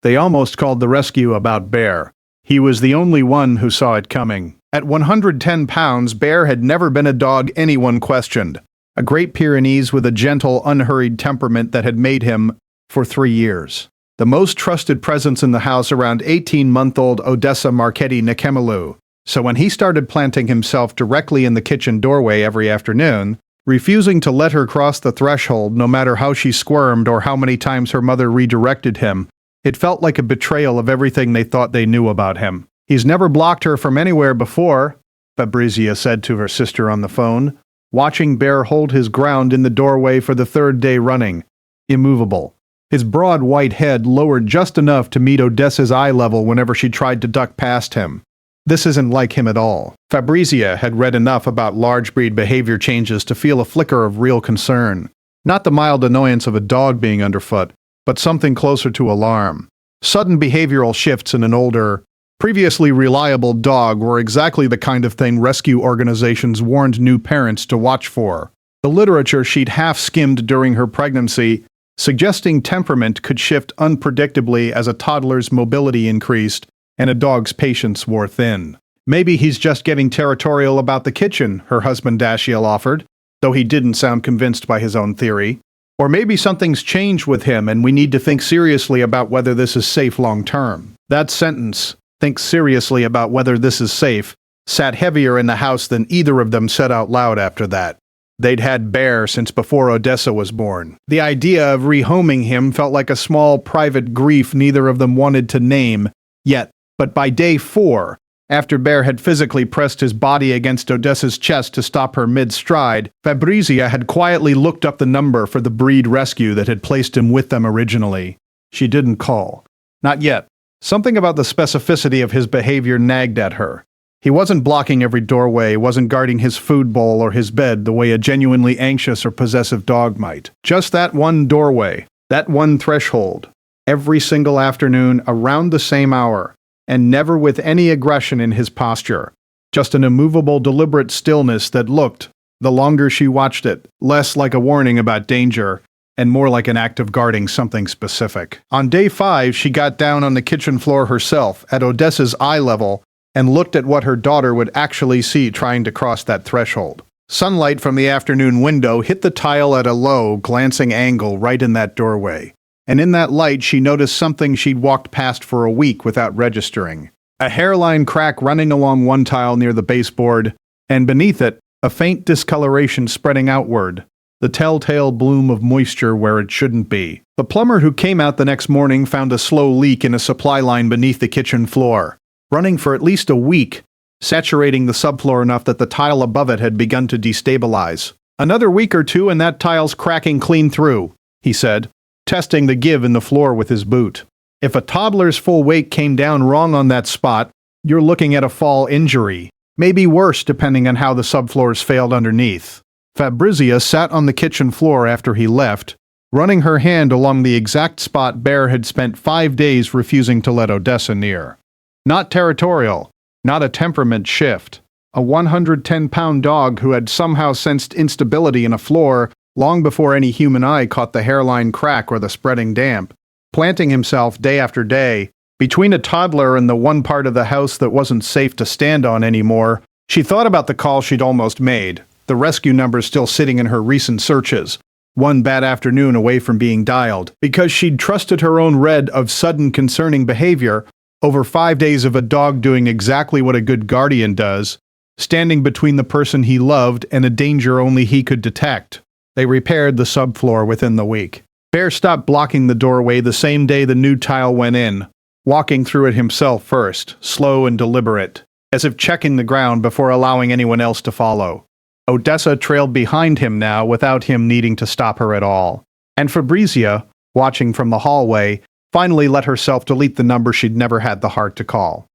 They almost called the rescue about Bear. He was the only one who saw it coming. At 110 pounds, Bear had never been a dog anyone questioned. A Great Pyrenees with a gentle, unhurried temperament that had made him for 3 years the most trusted presence in the house around 18-month-old Odessa Marchetti Nikemelu. So when he started planting himself directly in the kitchen doorway every afternoon, refusing to let her cross the threshold no matter how she squirmed or how many times her mother redirected him, it felt like a betrayal of everything they thought they knew about him. "He's never blocked her from anywhere before," Fabrizia said to her sister on the phone, watching Bear hold his ground in the doorway for the 3rd day running, immovable. His broad white head lowered just enough to meet Odessa's eye level whenever she tried to duck past him. This isn't like him at all. Fabrizia had read enough about large breed behavior changes to feel a flicker of real concern. Not the mild annoyance of a dog being underfoot, but something closer to alarm. Sudden behavioral shifts in an older, previously reliable dog were exactly the kind of thing rescue organizations warned new parents to watch for. The literature she'd half-skimmed during her pregnancy suggesting temperament could shift unpredictably as a toddler's mobility increased and a dog's patience wore thin. "Maybe he's just getting territorial about the kitchen," her husband Dashiell offered, though he didn't sound convinced by his own theory. "Or maybe something's changed with him and we need to think seriously about whether this is safe long-term." That sentence, "think seriously about whether this is safe," sat heavier in the house than either of them said out loud after that. They'd had Bear since before Odessa was born. The idea of rehoming him felt like a small private grief neither of them wanted to name yet. But by day 4, after Bear had physically pressed his body against Odessa's chest to stop her mid-stride, Fabrizia had quietly looked up the number for the breed rescue that had placed him with them originally. She didn't call. Not yet. Something about the specificity of his behavior nagged at her. He wasn't blocking every doorway, wasn't guarding his food bowl or his bed the way a genuinely anxious or possessive dog might. Just that one doorway, that one threshold, every single afternoon around the same hour, and never with any aggression in his posture. Just an immovable, deliberate stillness that looked, the longer she watched it, less like a warning about danger, and more like an act of guarding something specific. On day 5, she got down on the kitchen floor herself, at Odessa's eye level, and looked at what her daughter would actually see trying to cross that threshold. Sunlight from the afternoon window hit the tile at a low, glancing angle right in that doorway. And in that light she noticed something she'd walked past for a week without registering. A hairline crack running along one tile near the baseboard, and beneath it, a faint discoloration spreading outward, the telltale bloom of moisture where it shouldn't be. The plumber who came out the next morning found a slow leak in a supply line beneath the kitchen floor, running for at least a week, saturating the subfloor enough that the tile above it had begun to destabilize. "Another week or two and that tile's cracking clean through," he said, testing the give in the floor with his boot. "If a toddler's full weight came down wrong on that spot, you're looking at a fall injury. Maybe worse depending on how the subfloors failed underneath." Fabrizia sat on the kitchen floor after he left, running her hand along the exact spot Bear had spent 5 days refusing to let Odessa near. Not territorial, not a temperament shift. A 110-pound dog who had somehow sensed instability in a floor long before any human eye caught the hairline crack or the spreading damp, planting himself day after day between a toddler and the one part of the house that wasn't safe to stand on anymore. She thought about the call she'd almost made, the rescue number still sitting in her recent searches, one bad afternoon away from being dialed, because she'd trusted her own read of sudden concerning behavior over 5 days of a dog doing exactly what a good guardian does, standing between the person he loved and a danger only he could detect. They repaired the subfloor within the week. Bear stopped blocking the doorway the same day the new tile went in, walking through it himself first, slow and deliberate, as if checking the ground before allowing anyone else to follow. Odessa trailed behind him now without him needing to stop her at all. And Fabrizia, watching from the hallway, finally let herself delete the number she'd never had the heart to call.